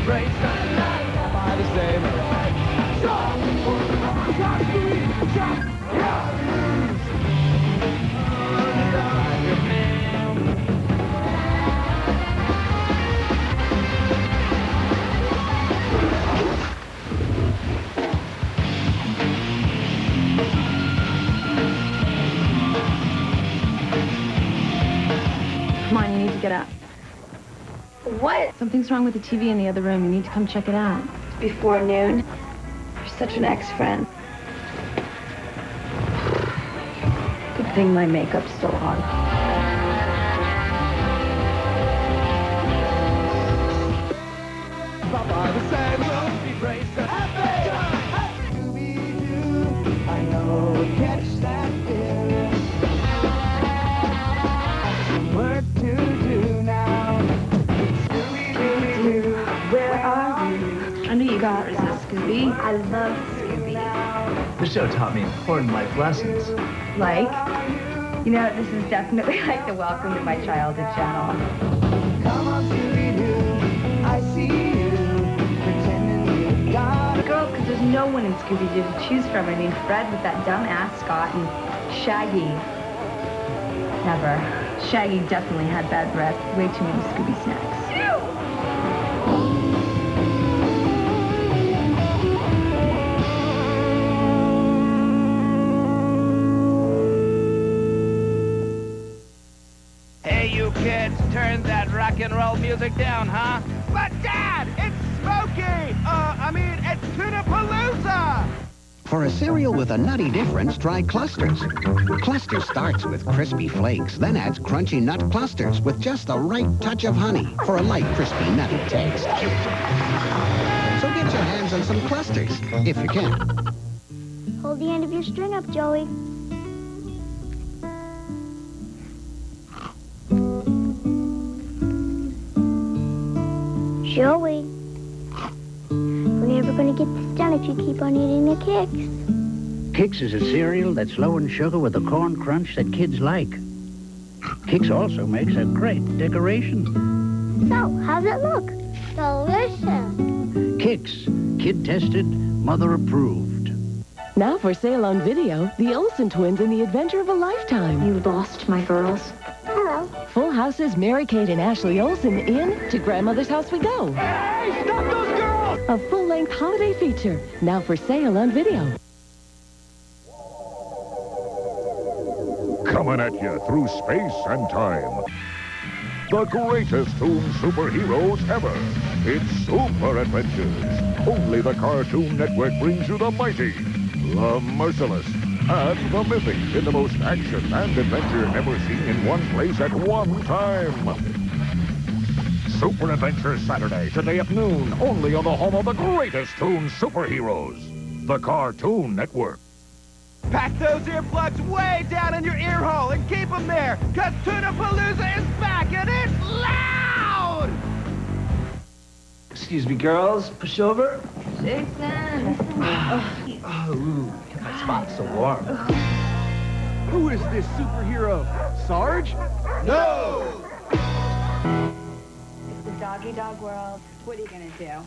race by the same rules. Jump, Scooby, jump, Come on, you need to get up. What? Something's wrong with the TV in the other room. You need to come check it out. It's before noon. You're such an ex-friend. Good thing my makeup's still on. By the same rules, we race Scooby-Doo, I know we'll catch that fear. Some work to do now. Scooby-Doo, Where are you? I knew you got resist, Scooby. I love Scooby. The show taught me important life lessons. Like? You know, this is definitely like the Welcome to My Childhood channel. come on, Scooby-Doo, I see you, pretending you got it. Girl, because there's no one in Scooby-Doo to choose from. I mean, Fred with that dumb ascot and Shaggy. Never. Shaggy definitely had bad breath. Way too many Scooby snacks. Hey, you kids, turn that rock and roll music down, huh? But Dad, it's Smokey! It's Toonapalooza! For a cereal with a nutty difference, try Clusters. Clusters starts with crispy flakes, then adds crunchy nut clusters with just the right touch of honey for a light, crispy, nutty taste. So get your hands on some Clusters, if you can. Hold the end of your string up, Joey. Joey, we're never going to get this done if you keep on eating the Kix. Kix is a cereal that's low in sugar with a corn crunch that kids like. Kix also makes a great decoration. So, how's it look? Delicious. Kix, kid-tested, mother-approved. Now for sale on video, the Olsen twins in the adventure of a lifetime. You lost my girls. Hello. Full houses, Mary-Kate and Ashley Olsen in To Grandmother's House We Go. Hey, stop those girls! A full-length holiday feature, now for sale on video. Coming at you through space and time. The greatest toon superheroes ever. It's Super Adventures. Only the Cartoon Network brings you the mighty, the merciless, and the mythic in the most action and adventure ever seen in one place at one time. Super Adventures Saturday, today at noon, only on the home of the greatest toon superheroes, the Cartoon Network. Pack those earplugs way down in your ear hole and keep them there, because Toonapalooza is back and it's loud! Excuse me, girls. Push over. Jason. Oh, ooh, my spot's so warm. Who is this superhero? Sarge? No! It's the doggy-dog world. What are you going to do?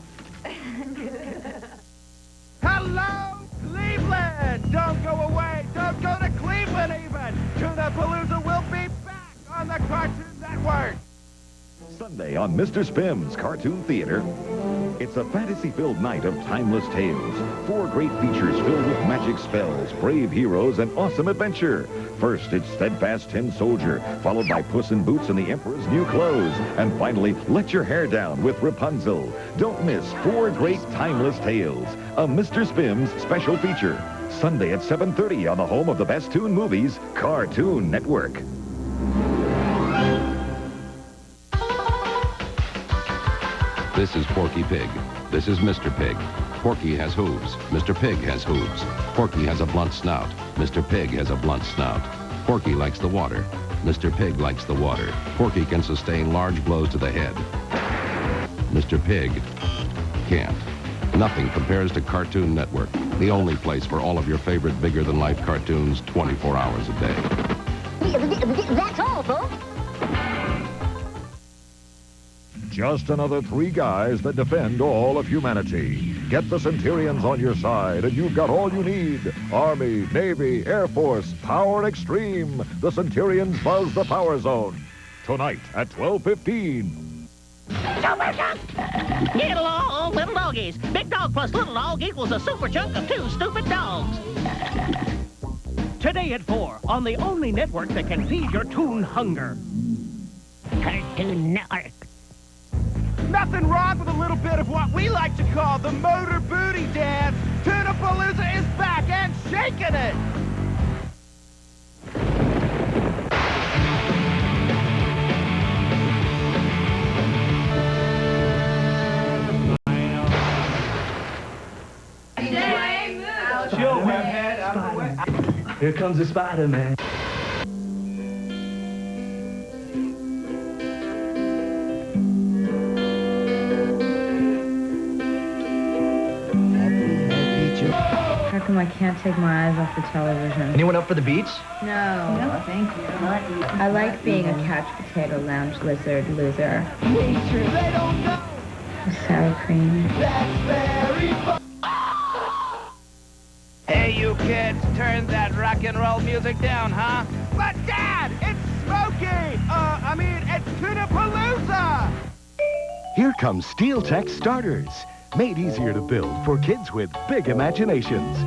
Hello, Cleveland! Don't go away! Don't go to Cleveland even! Toonapalooza will be back on the Cartoon Network! Sunday on Mr. Spim's Cartoon Theater. It's a fantasy-filled night of timeless tales. 4 great features filled with magic spells, brave heroes, and awesome adventure. First, it's Steadfast Tin Soldier, followed by Puss in Boots and the Emperor's New Clothes. And finally, Let Your Hair Down with Rapunzel. Don't miss 4 great timeless tales. A Mr. Spim's special feature. Sunday at 7:30 on the home of the best toon movies, Cartoon Network. This is Porky Pig. This is Mr. Pig. Porky has hooves. Mr. Pig has hooves. Porky has a blunt snout. Mr. Pig has a blunt snout. Porky likes the water. Mr. Pig likes the water. Porky can sustain large blows to the head. Mr. Pig can't. Nothing compares to Cartoon Network, the only place for all of your favorite bigger-than-life cartoons 24 hours a day. That's all, folks. just another 3 guys that defend all of humanity. Get the Centurions on your side, and you've got all you need. Army, Navy, Air Force, Power Extreme. The Centurions buzz the Power Zone. Tonight at 12:15. Super chunk! Get along, little doggies. Big dog plus little dog equals a super chunk of 2 stupid dogs. Today at 4 on the only network that can feed your toon hunger. Cartoon Network. Nothing wrong with a little bit of what we like to call the motor booty dance. Toonapalooza is back and shaking it. Chill, webhead. Out of the way. Here comes the Spider-Man. How come I can't take my eyes off the television? Anyone up for the beach? No, thank you. I like being a couch potato lounge lizard loser. They don't know. Sour cream. Hey, you kids, turn that rock and roll music down, huh? But, Dad, it's Smokey! It's Toonapalooza! Here comes SteelTech Starters, made easier to build for kids with big imaginations.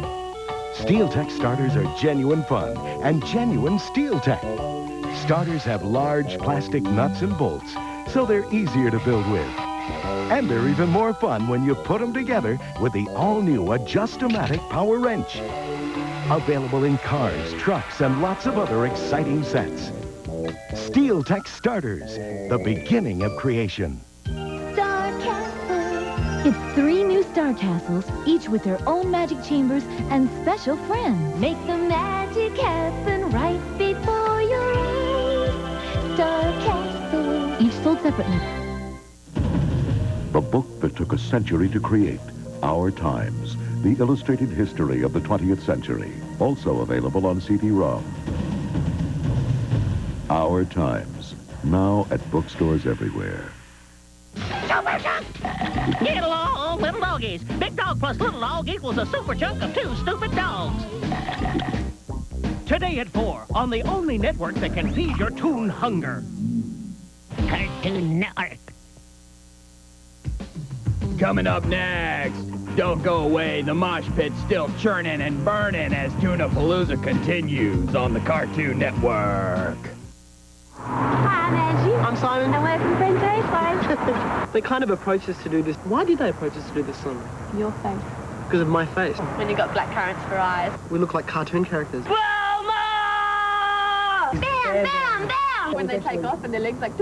SteelTech Starters are genuine fun and genuine SteelTech. Starters have large plastic nuts and bolts, so they're easier to build with. And they're even more fun when you put them together with the all-new Adjust-O-Matic Power Wrench. Available in cars, trucks, and lots of other exciting sets. SteelTech Starters, the beginning of creation. Star Castle. It's 3 new Star Castles, each with their own magic chambers and special friends. Make the magic happen right before your eyes. Star Castle. Each sold separately. The book that took a century to create, Our Times, the illustrated history of the 20th century. Also available on CD-ROM. Our Times, now at bookstores everywhere. Super chunk! Get along, little doggies. Big dog plus little dog equals a super chunk of 2 stupid dogs. Today at 4 on the only network that can feed your toon hunger. Cartoon Network. Coming up next, don't go away, the mosh pit's still churning and burning as Toonapalooza continues on the Cartoon Network. Hi, I'm Angie. I'm Simon. And we're from Friends Raceway. They kind of approached us to do this. Why did they approach us to do this song? Your face. Because of my face. When you got black currants for eyes. We look like cartoon characters. Wilma! Bam, bam, bam! When they take off and their legs like...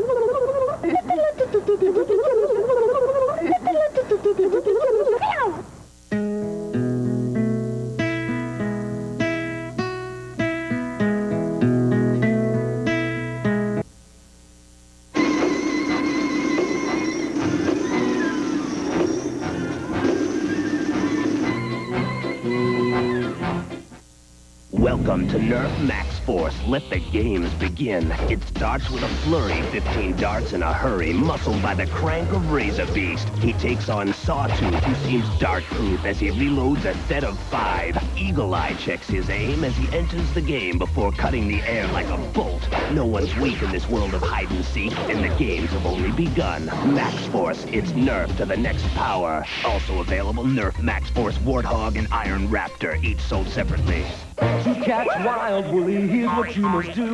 Welcome to Nerf Max Force. Let the games begin. It starts with a flurry, 15 darts in a hurry, muscled by the crank of Razor Beast. He takes on Sawtooth, who seems dart-proof as he reloads a set of 5. Eagle Eye checks his aim as he enters the game before cutting the air like a bolt. No one's weak in this world of hide-and-seek, and the games have only begun. Max Force, it's Nerf to the next power. Also available, Nerf Max Force Warthog and Iron Raptor, each sold separately. To catch Wild Woolly, here's what you must do.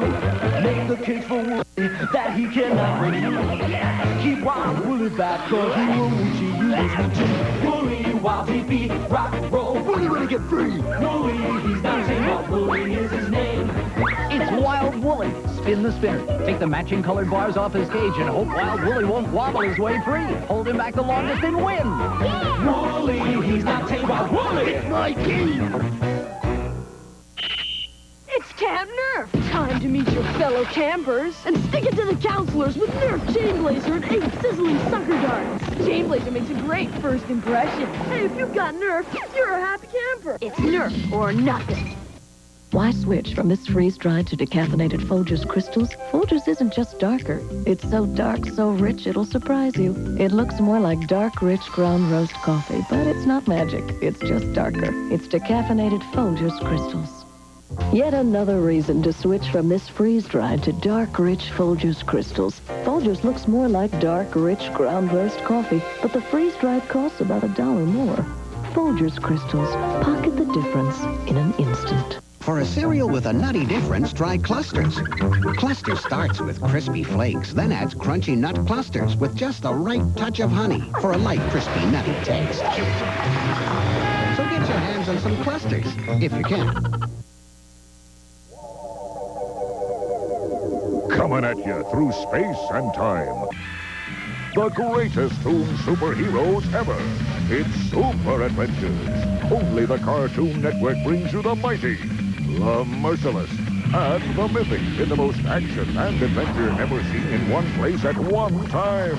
Make the case for Woolly that he cannot win. Keep Wild Woolly back, cause he will reach you. Woolly, Wild TP, rock and roll. Woolly, when he get free. Woolly, he's not saying Wild Woolly is his name. It's Wild Woolly. Spin the spinner. Take the matching colored bars off his cage and hope Wild Woolly won't wobble his way free. Hold him back the longest and win. Yeah. Woolly, he's not saying Wild Woolly. It's my game. It's Camp Nerf! Time to meet your fellow campers and stick it to the counselors with Nerf Chain Blazer and 8 sizzling sucker darts. Chain Blazer makes a great first impression. Hey, if you've got Nerf, you're a happy camper. It's Nerf or nothing. Why switch from this freeze-dried to decaffeinated Folgers crystals? Folgers isn't just darker. It's so dark, so rich, it'll surprise you. It looks more like dark, rich ground roast coffee, but it's not magic. It's just darker. It's decaffeinated Folgers crystals. Yet another reason to switch from this freeze-dried to dark, rich Folgers crystals. Folgers looks more like dark, rich ground roast coffee, but the freeze-dried costs about $1 more. Folgers crystals. Pocket the difference in an instant. For a cereal with a nutty difference, try Clusters. Clusters starts with crispy flakes, then adds crunchy nut clusters with just the right touch of honey for a light, crispy, nutty taste. So get your hands on some Clusters, if you can. Coming at you through space and time. The greatest Toon superheroes ever. It's Super Adventures. Only the Cartoon Network brings you the mighty, the merciless, and the mythic in the most action and adventure ever seen in one place at one time.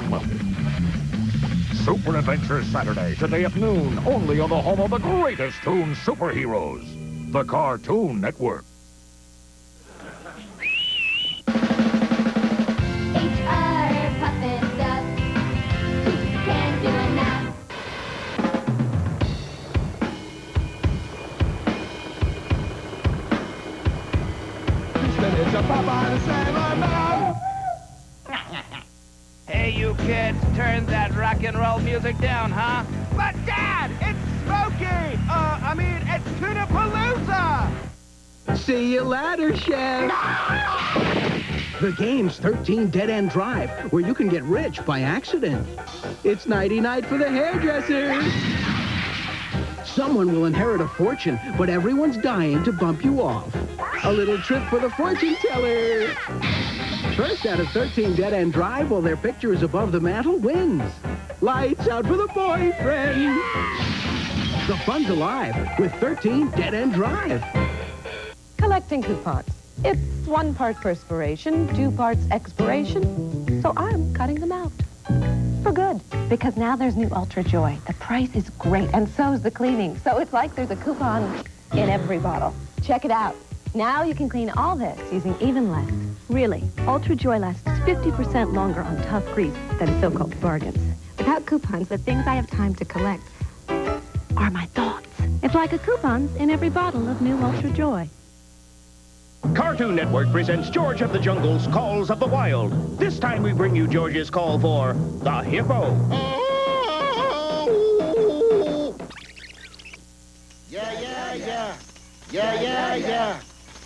Super Adventures Saturday, today at noon, only on the home of the greatest Toon superheroes, the Cartoon Network. Hey, you kids, turn that rock and roll music down, huh? But, Dad, it's Smokey! It's Toonapalooza! See you later, Chef. The game's 13 Dead End Drive, where you can get rich by accident. It's nighty-night for the hairdressers. Someone will inherit a fortune, but everyone's dying to bump you off. A little trip for the fortune teller. First out of 13 Dead End Drive, while their picture is above the mantel, wins. Lights out for the boyfriend. The fun's alive with 13 Dead End Drive. Collecting coupons. It's 1 part perspiration, 2 parts expiration, so I'm cutting them out. For good, because now there's new Ultra Joy. The price is great, and so's the cleaning. So it's like there's a coupon in every bottle. Check it out. Now you can clean all this using even less. Really, Ultra Joy lasts 50% longer on tough grease than so-called bargains. Without coupons, the things I have time to collect are my thoughts. It's like a coupon in every bottle of new Ultra Joy. Cartoon Network presents George of the Jungle's Calls of the Wild. This time we bring you George's call for the hippo.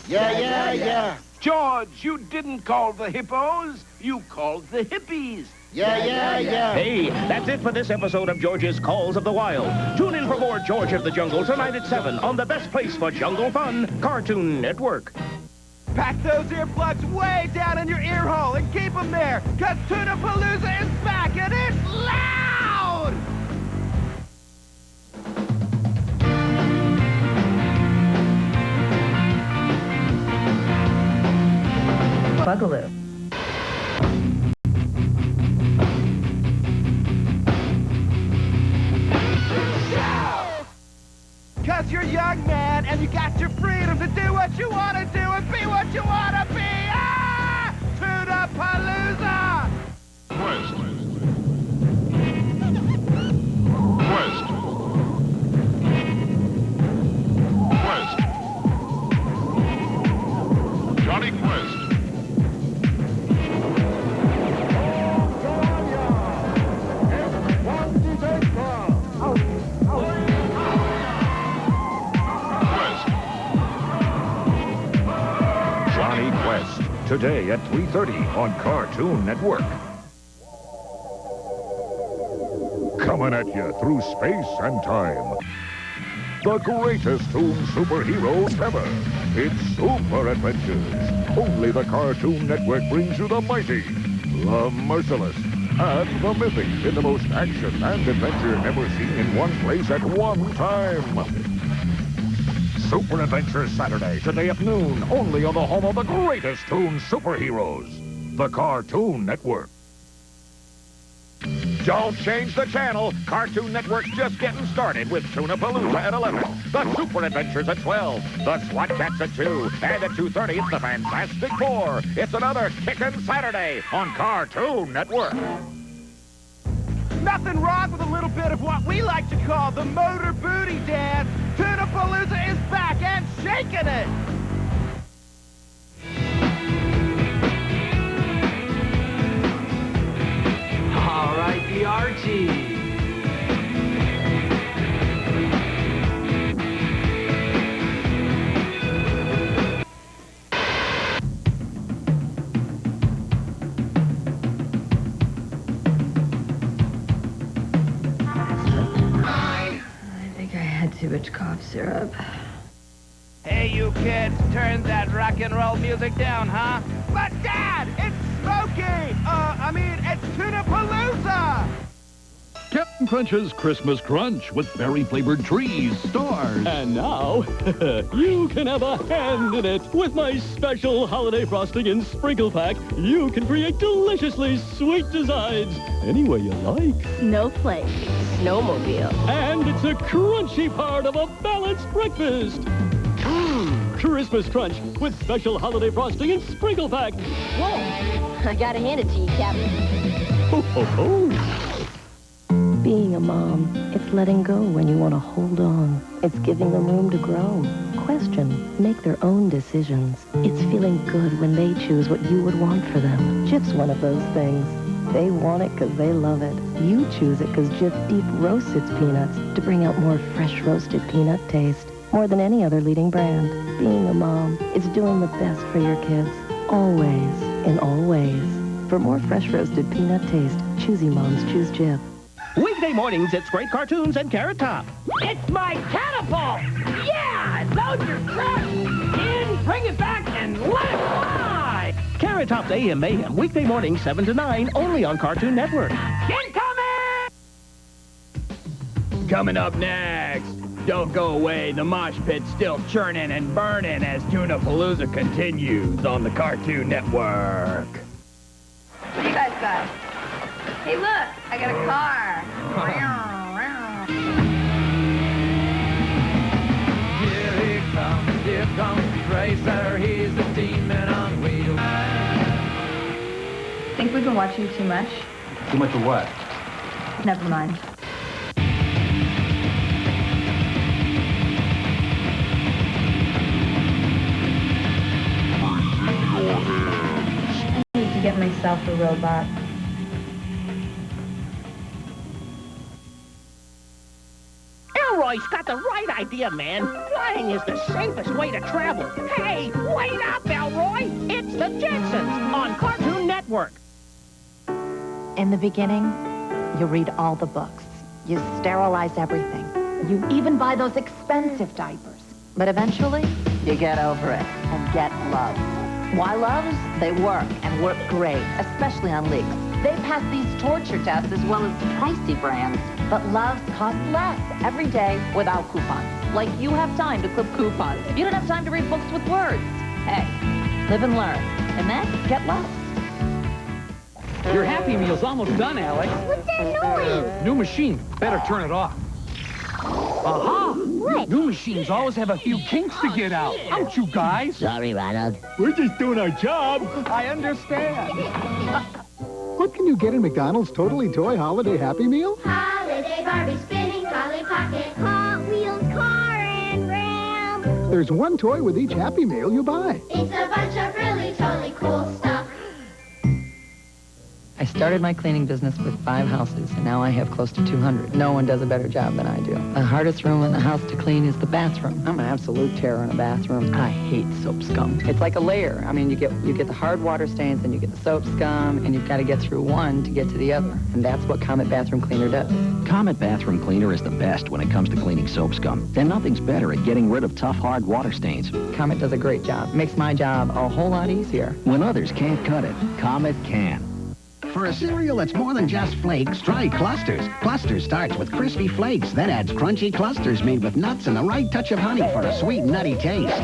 Yeah. George, you didn't call the hippos. You called the hippies. Yeah. Hey, that's it for this episode of George's Calls of the Wild. Tune in for more George of the Jungle tonight at 7 on the best place for jungle fun, Cartoon Network. Pack those earplugs way down in your ear hole and keep them there, because Toonapalooza is back and it's loud! Bugaloo. Because you're young, man, and you got your freedom to do what you want to do and be what you want to be. Ah! Toonapalooza! West. Johnny Quest. Johnny Quest, today at 3:30 on Cartoon Network. Coming at you through space and time. The greatest Toon superheroes ever. It's Super Adventures. Only the Cartoon Network brings you the mighty, the merciless, and the mythic in the most action and adventure ever seen in one place at one time. Super Adventures Saturday, today at noon, only on the home of the greatest Toon superheroes, the Cartoon Network. Don't change the channel. Cartoon Network's just getting started with Toonapalooza at 11, The Super Adventures at 12, The SWAT Cats at 2, and at 2:30 it's The Fantastic Four. It's another kickin' Saturday on Cartoon Network. Nothing wrong with a little bit of what we like to call the motor booty dance. Toonapalooza is back and shaking it. All right, the Archie. Too much cough syrup. Hey, you kids, turn that rock and roll music down, huh? But Dad, it's Smokey! It's Toonapalooza! Captain Crunch's Christmas Crunch with berry-flavored trees, stars. And now, you can have a hand in it. With my special holiday frosting and sprinkle pack, you can create deliciously sweet designs any way you like. Snowflake. Snowmobile. And it's a crunchy part of a balanced breakfast. Christmas Crunch with special holiday frosting and sprinkle pack. Whoa, I gotta hand it to you, Captain. Ho, ho, ho. Being a mom, it's letting go when you want to hold on. It's giving them room to grow, question, make their own decisions. It's feeling good when they choose what you would want for them. Jif's one of those things. They want it because they love it. You choose it because Jif deep roasts its peanuts to bring out more fresh roasted peanut taste. More than any other leading brand, being a mom is doing the best for your kids. Always, in all ways. For more fresh roasted peanut taste, choosy moms choose Jif. Weekday mornings, it's great cartoons and Carrot Top. It's my catapult! Yeah! Load your truck! In, bring it back, and let it fly! Carrot Top's AM Mayhem, weekday mornings, 7 to 9, only on Cartoon Network. Incoming! Coming up next. Don't go away. The mosh pit's still churning and burning as Toonapalooza continues on the Cartoon Network. What do you guys got? Hey, look, I got a car. Here comes Racer, he's a demon on wheels. Think we've been watching too much? Too much of what? Never mind. I need to get myself a robot. Elroy's got the right idea, man. Flying is the safest way to travel. Hey, wait up, Elroy! It's the Jetsons on Cartoon Network. In the beginning, you read all the books. You sterilize everything. You even buy those expensive diapers. But eventually, you get over it and get love. Why loves? They work, and work great, especially on leaks. They pass these torture tests as well as pricey brands. But loves cost less every day without coupons. Like you have time to clip coupons. You don't have time to read books with words. Hey, live and learn. And then get lost. Your Happy Meal's almost done, Alex. What's that noise? New machine. Better turn it off. Aha! What? New machines always have a few kinks to get out. Out, you guys. Sorry, Ronald. We're just doing our job. I understand. What can you get in McDonald's Totally Toy Holiday Happy Meal? Holiday Barbie spinning Polly Pocket. Hot Wheels car and ram. There's one toy with each Happy Meal you buy. It's a bunch of really totally cool stuff. I started my cleaning business with 5 houses, and now I have close to 200. No one does a better job than I do. The hardest room in the house to clean is the bathroom. I'm an absolute terror in a bathroom. I hate soap scum. It's like a layer. I mean, you get the hard water stains, and you get the soap scum, and you've got to get through one to get to the other. And that's what Comet Bathroom Cleaner does. Comet Bathroom Cleaner is the best when it comes to cleaning soap scum. Then nothing's better at getting rid of tough, hard water stains. Comet does a great job. Makes my job a whole lot easier. When others can't cut it, Comet can. For a cereal that's more than just flakes, try Clusters. Clusters starts with crispy flakes, then adds crunchy clusters made with nuts and the right touch of honey for a sweet, nutty taste.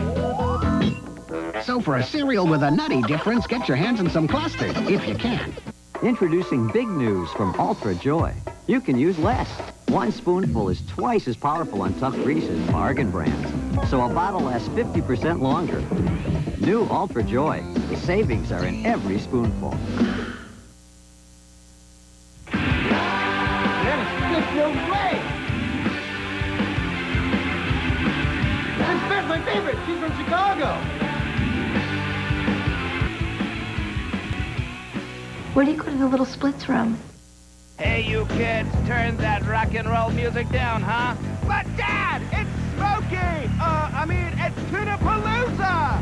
So for a cereal with a nutty difference, get your hands on some Clusters, if you can. Introducing big news from Ultra Joy. You can use less. One spoonful is twice as powerful on tough greases, bargain brands. So a bottle lasts 50% longer. New Ultra Joy. The savings are in every spoonful. Dennis, no way! This Beth's my favorite. She's from Chicago. Where do you go to the little splits room? Hey, you kids, turn that rock and roll music down, huh? But, Dad, it's Smokey! It's Toonapalooza!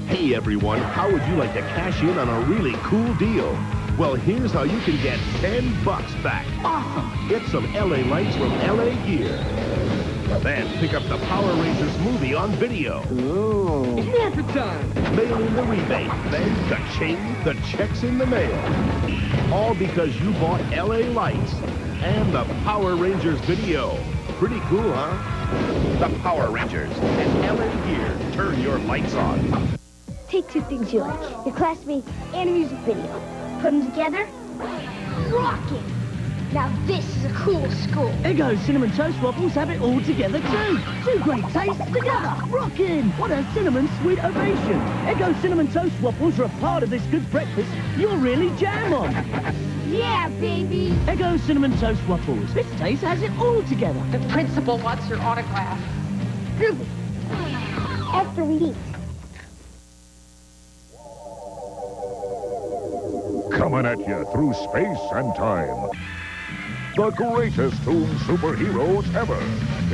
Hey, everyone, how would you like to cash in on a really cool deal? Well, here's how you can get $10 back. Awesome! Get some LA lights from LA Gear. Then pick up the Power Rangers movie on video. Ooh. It's Morphin' time! Mail in the rebate, then ka-ching, the check's in the mail. All because you bought LA lights and the Power Rangers video. Pretty cool, huh? The Power Rangers and LA Gear. Turn your lights on. Take two things you like, your classmates and a music video. Put them together, rockin'! Now this is a cool school. Eggo Cinnamon Toast Waffles have it all together too. Two great tastes together. Rockin'! What a cinnamon sweet ovation. Eggo Cinnamon Toast Waffles are a part of this good breakfast you'll really jam on. Yeah, baby. Eggo Cinnamon Toast Waffles. This taste has it all together. The principal wants your autograph. After we eat. Coming at you through space and time. The greatest toon superheroes ever.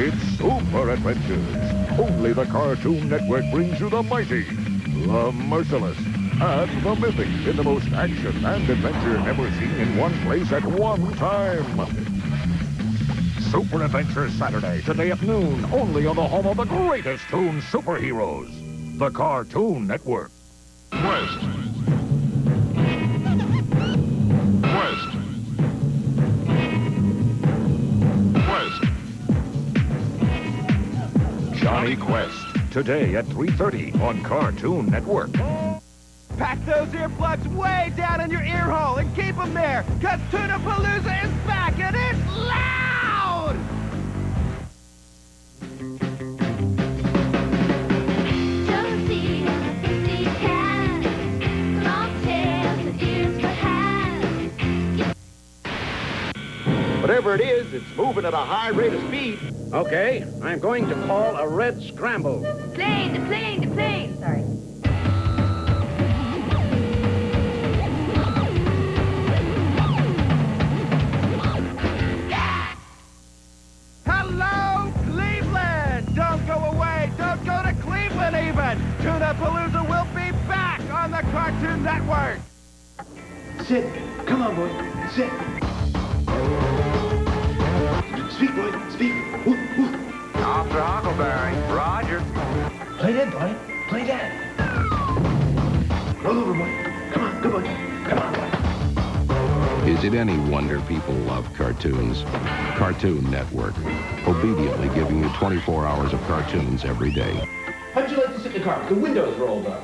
It's Super Adventures. Only the Cartoon Network brings you the mighty, the merciless, and the mythic in the most action and adventure ever seen in one place at one time. Super Adventures Saturday, today at noon, only on the home of the greatest toon superheroes. The Cartoon Network. West. West. Quest. Johnny Quest, today at 3:30 on Cartoon Network. Pack those earplugs way down in your ear hole and keep them there, because Toonapalooza is back and it's loud! Josie, a busy cat, long tails and ears for hats. Whatever it is, it's moving at a high rate of speed. Okay, I'm going to call a red scramble. Plane, the plane, the plane. Sorry. Hello, Cleveland! Don't go away! Don't go to Cleveland even! Toonapalooza will be back on the Cartoon Network! Sit. Come on, boy. Sit. Speak, boy. Speak. Woo, woo. Off to Huckleberry. Roger. Play dead, boy. Play dead. Roll over, boy. Come on. Good boy. Come on, boy. Is it any wonder people love cartoons? Cartoon Network, obediently giving you 24 hours of cartoons every day. How'd you like to sit in the car with the windows rolled up?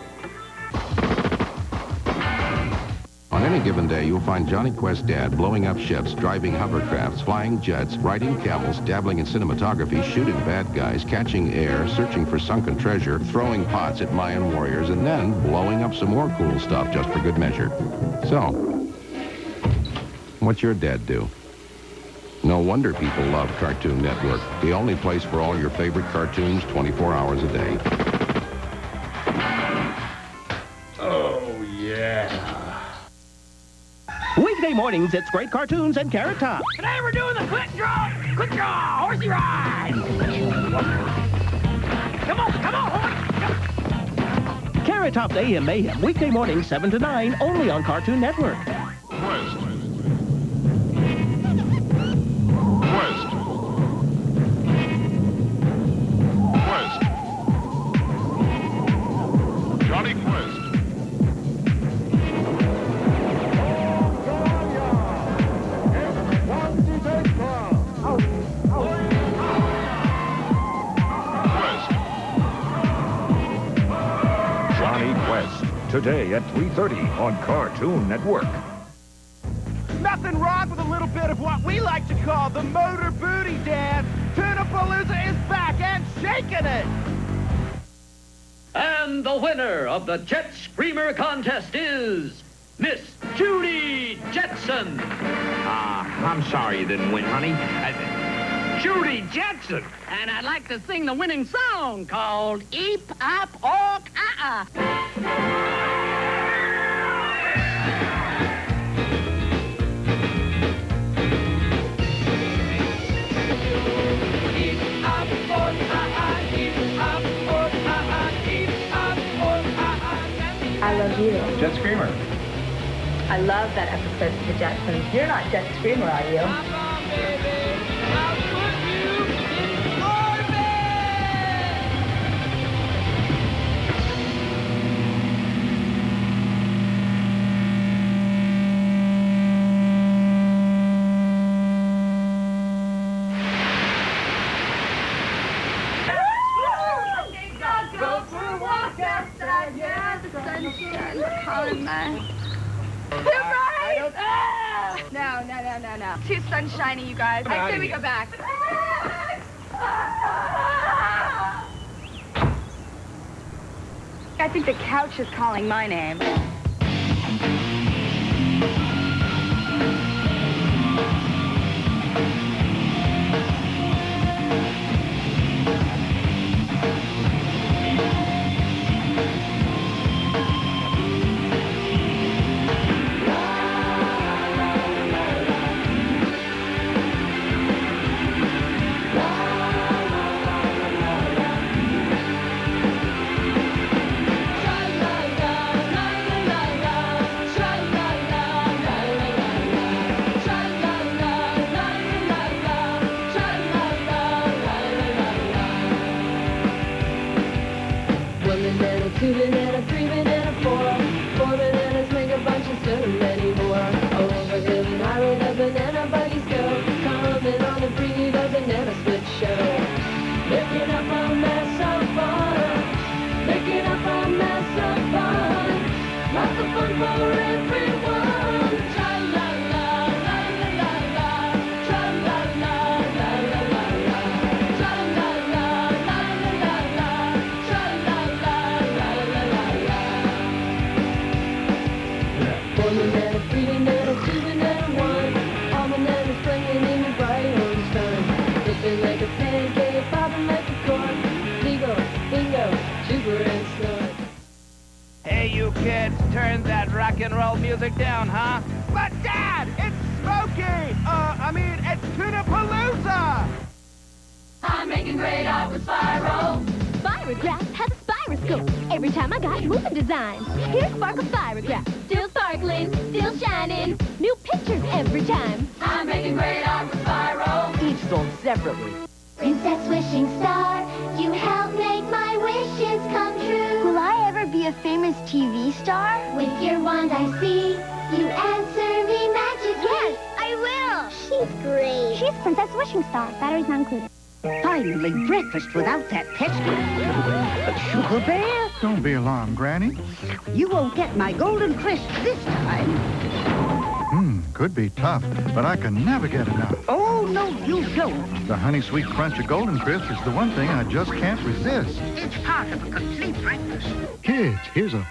On any given day, you'll find Johnny Quest Dad blowing up ships, driving hovercrafts, flying jets, riding camels, dabbling in cinematography, shooting bad guys, catching air, searching for sunken treasure, throwing pots at Mayan warriors, and then blowing up some more cool stuff just for good measure. So, what's your dad do? No wonder people love Cartoon Network, the only place for all your favorite cartoons 24 hours a day. Oh, yeah. Weekday mornings, it's great cartoons and Carrot Top. Today we're doing the quick draw, horsey ride! Come on, horse! Carrot Top's AM Mayhem, weekday mornings, 7 to 9, only on Cartoon Network. Quest. Quest. Johnny Quest. Johnny Quest, today at 3:30 on Cartoon Network. nothing wrong with a little bit of what we like to call the motor booty dance. Toonapalooza is back and shaking it. And the winner of the Jet Screamer contest is Miss Judy Jetson. I'm sorry you didn't win, honey. Judy Jetson. And I'd like to sing the winning song called Eep, Up, Ork, I love you. Jet Screamer. I love that episode of the Jetsons. You're not Jet Screamer, are you? Go for a walk outside, yeah, the sun's calling my... No. Too sunshiny, you guys. I say we go back. I think the couch is calling my name. Tooting and a three-man and a four bananas make a bunch of so many more. Over hill and highway the banana buggies go, coming on the bringing the banana split show. Picking up a mess of fun, picking up a mess of fun. Lots of fun for everyone. Tra-la-la, la-la-la-la, tra-la-la, la-la-la-la, tra-la-la, la-la-la-la, tra-la-la. One banana, three banana, two banana, one. All bananas playing in the bright orange sun. Flipping like a pancake, popping like a cork. Zigo, bingo, jubber and snort. Hey, you kids, turn that rock and roll music down, huh? But Dad, it's Smokey! It's Toonapalooza! I'm making great art with Spyro. Spirograph has a spiroscope. Every time I got moving designs. Here's Sparkle Spirograph. Still sparkling, still shining. New pictures every time. I'm making great art with Spyro. Each sold separately. Princess Wishing Star, you help make my wishes come true. Will I ever be a famous TV star? With your wand I see, you answer me magically. Yes, I will. She's great. She's Princess Wishing Star. Batteries not included. Finally, breakfast without that pesky sugar bear. Don't be alarmed, Granny. You won't get my golden crisp this time. Could be tough, but I can never get enough. Oh, no, you don't. The honey sweet crunch of Golden Crisp is the one thing I just can't resist. It's part of a complete breakfast. Kids, here's a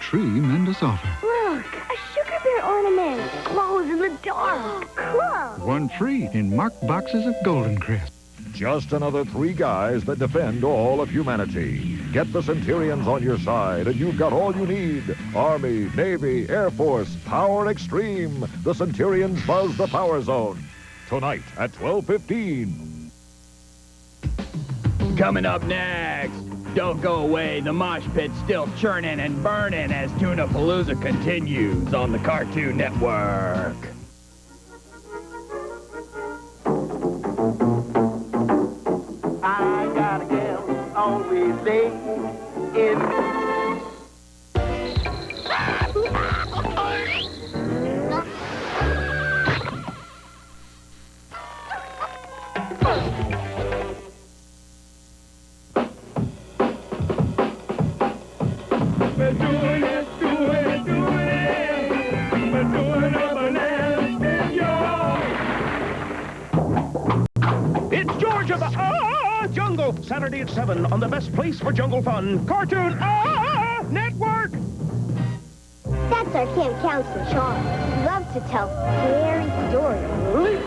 tremendous offer. Look, a sugar bear ornament. Glows in the dark. Cool. One free in marked boxes of Golden Crisp. Just another three guys that defend all of humanity. Get the Centurions on your side, and you've got all you need. Army, Navy, Air Force, Power Extreme. The Centurions buzz the Power Zone. Tonight at 12:15. Coming up next. Don't go away. The mosh pit's still churning and burning as Toonapalooza continues on the Cartoon Network. I got a gal always late in. We're doing it. We're doing a banana. It's George of the Jungle. Saturday at 7 on the best place for jungle fun. Cartoon Network. That's our camp counselor, Sean. He loves to tell scary stories.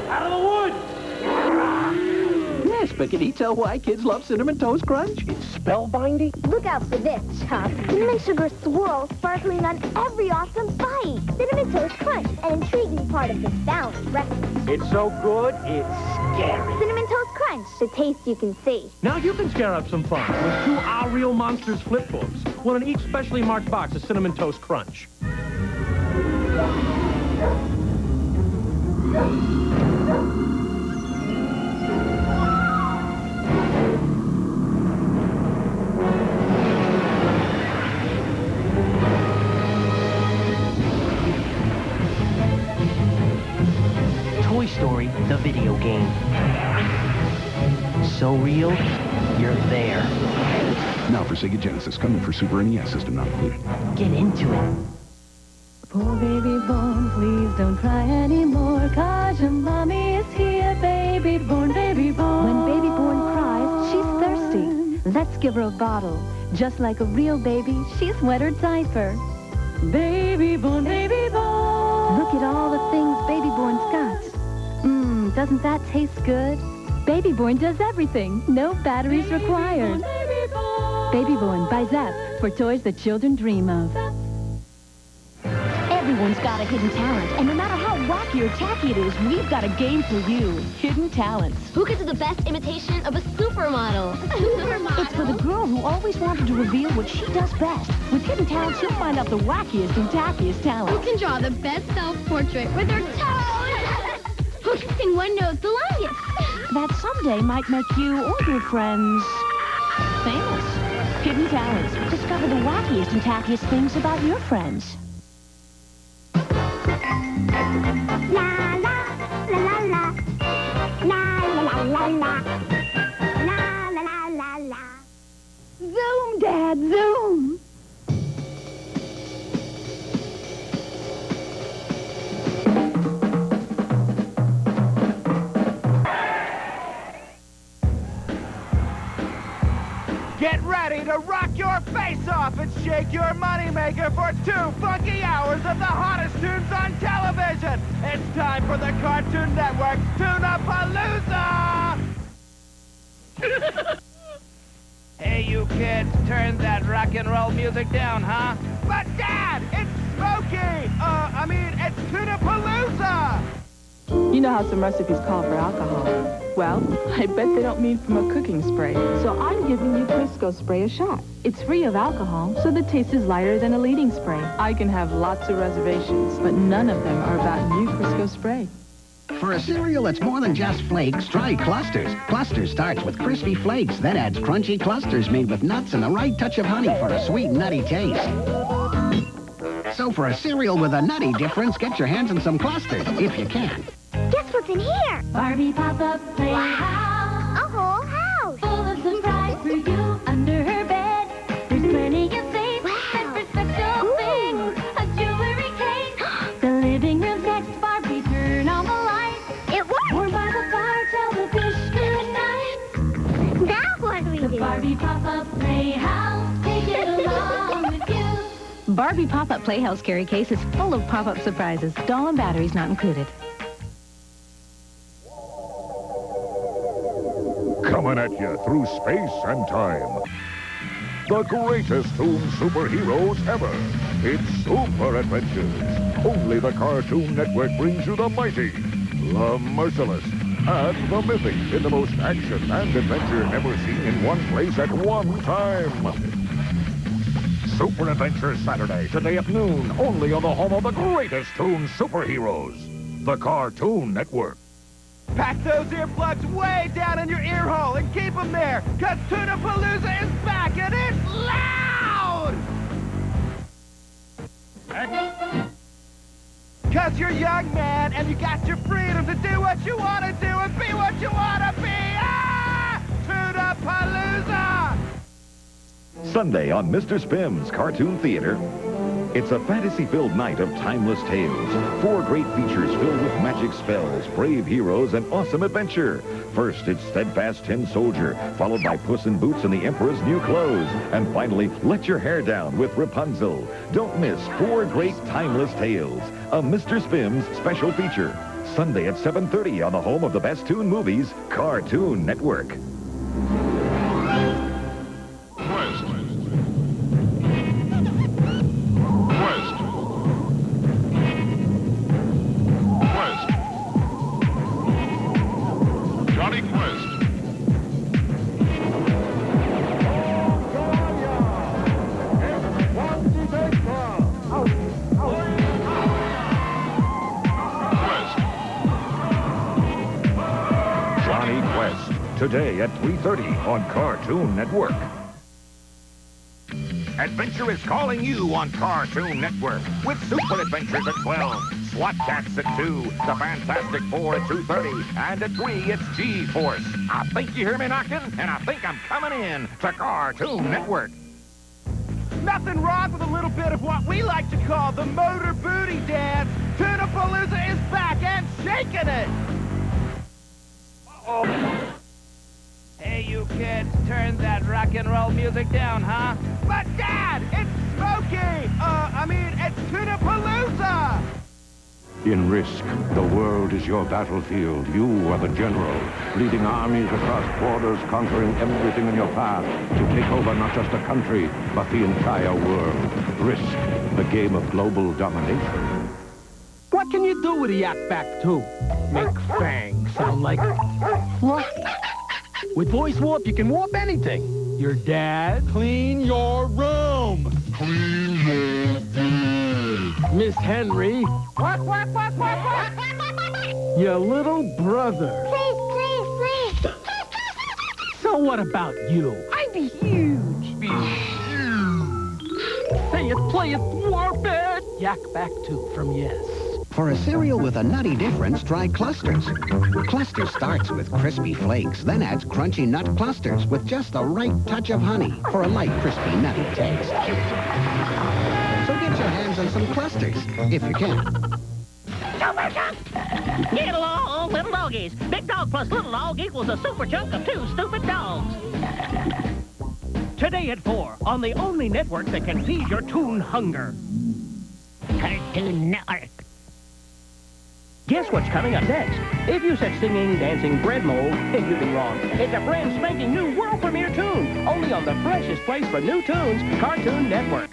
Out of the woods! Yes, but can he tell why kids love Cinnamon Toast Crunch? It's spellbinding. Look out for this, Chop. Cinnamon sugar swirl sparkling on every awesome bite. Cinnamon Toast Crunch, an intriguing part of this balanced recipe. It's so good, it's scary. Cinnamon Toast Crunch, the taste you can see. Now you can scare up some fun with 2 Our Real Monsters flip books. One in each specially marked box of Cinnamon Toast Crunch. Toy Story, the video game. So real, you're there. Now for Sega Genesis, coming for Super NES, system not included. Get into it. Poor baby born, please don't cry anymore, 'cause your mommy is here, baby born, baby born. When baby born cries, she's thirsty. Let's give her a bottle. Just like a real baby, she's wet her diaper. Baby born, baby born. Look at all the things baby born's got. Doesn't that taste good? Baby born does everything. No batteries required. Baby born by Zap, for toys that children dream of. Everyone's got a hidden talent, and no matter how wacky or tacky it is, we've got a game for you. Hidden Talents. Who could do the best imitation of a supermodel? Supermodel? It's for the girl who always wanted to reveal what she does best. With Hidden Talents, you'll find out the wackiest and tackiest talents. Who can draw the best self-portrait with their toes? Who can sing one note the longest? That someday might make you or your friends famous. Hidden Talents. Discover the wackiest and tackiest things about your friends. La la la la la. La la la la. La la la la la. Zoom, Dad, zoom. Get ready to rock your face off and shake your moneymaker for 2 funky hours of the hottest tunes on television. It's time for the Cartoon Network's Toonapalooza! Hey, you kids, turn that rock and roll music down, huh? But, Dad, it's Smokey! It's Toonapalooza! You know how some recipes call for alcohol. Well, I bet they don't mean from a cooking spray. So I'm giving you Crisco Spray a shot. It's free of alcohol, so the taste is lighter than a leading spray. I can have lots of reservations, but none of them are about new Crisco Spray. For a cereal that's more than just flakes, try Clusters. Clusters starts with crispy flakes, then adds crunchy clusters made with nuts and a right touch of honey for a sweet, nutty taste. So for a cereal with a nutty difference, get your hands on some Clusters, if you can. Guess what's in here? Barbie pop-up playhouse. A whole house. Full of surprise for you. Under her bed, there's plenty of things. Every special thing. A jewelry case. The living room's next. Barbie, turn on the light. It works. Warm by the fire, tell the fish good night. Now what do we do? The Barbie pop-up playhouse. Take it along with you. Barbie Pop-Up Playhouse carry case is full of pop-up surprises. Doll and batteries not included. Coming at you through space and time. The greatest toon superheroes ever. It's Super Adventures. Only the Cartoon Network brings you the mighty, the merciless, and the mythic in the most action and adventure ever seen in one place at one time. Super Adventures Saturday, today at noon, only on the home of the greatest toon superheroes, the Cartoon Network. Pack those earplugs way down in your ear hole and keep them there, because Toonapalooza is back and it's loud! Because you're young, man, and you got your freedom to do what you want to do and be what you want to be! Ah! Toonapalooza! Sunday on Mr. Spim's Cartoon Theater, It's a fantasy-filled night of timeless tales. 4 great features filled with magic spells, brave heroes, and awesome adventure. First, it's Steadfast Tin Soldier, followed by Puss in Boots and the Emperor's New Clothes. And finally, Let Your Hair Down with Rapunzel. Don't miss 4 great timeless tales. A Mr. Spim's special feature. Sunday at 7:30 on the home of the best Toon movies, Cartoon Network. Today at 3:30 on Cartoon Network. Adventure is calling you on Cartoon Network with Super Adventures at 12, SWAT Cats at 2, The Fantastic Four at 2:30, and at 3 it's G-Force. I think you hear me knocking, and I think I'm coming in to Cartoon Network. Nothing wrong with a little bit of what we like to call the motor booty dance. Toonapalooza is back and shaking it. Uh-oh. Hey, you kids, turn that rock and roll music down, huh? But, Dad, it's Smokey! It's Toonapalooza! In Risk, the world is your battlefield. You are the general, leading armies across borders, conquering everything in your path to take over not just a country, but the entire world. Risk, the game of global domination. What can you do with a yak back, too? Make Fang sound like Fluffy. With voice warp, you can warp anything. Your dad? Clean your room. Clean your room. Miss Henry? What? Your little brother. Please. So what about you? I'd be huge. Be huge. Say it, play it, warp it. Yak back 2 from Yes. For a cereal with a nutty difference, try Clusters. Clusters starts with crispy flakes, then adds crunchy nut clusters with just the right touch of honey for a light, crispy, nutty taste. So get your hands on some Clusters, if you can. Super chunk! Get along, little doggies. Big dog plus little dog equals a super chunk of 2 stupid dogs. Today at 4 on the only network that can feed your Toon hunger. Cartoon Network. Guess what's coming up next? If you said singing, dancing, bread mold, you'd be wrong. It's a brand spanking new world premiere Toon, only on the freshest place for new tunes, Cartoon Network.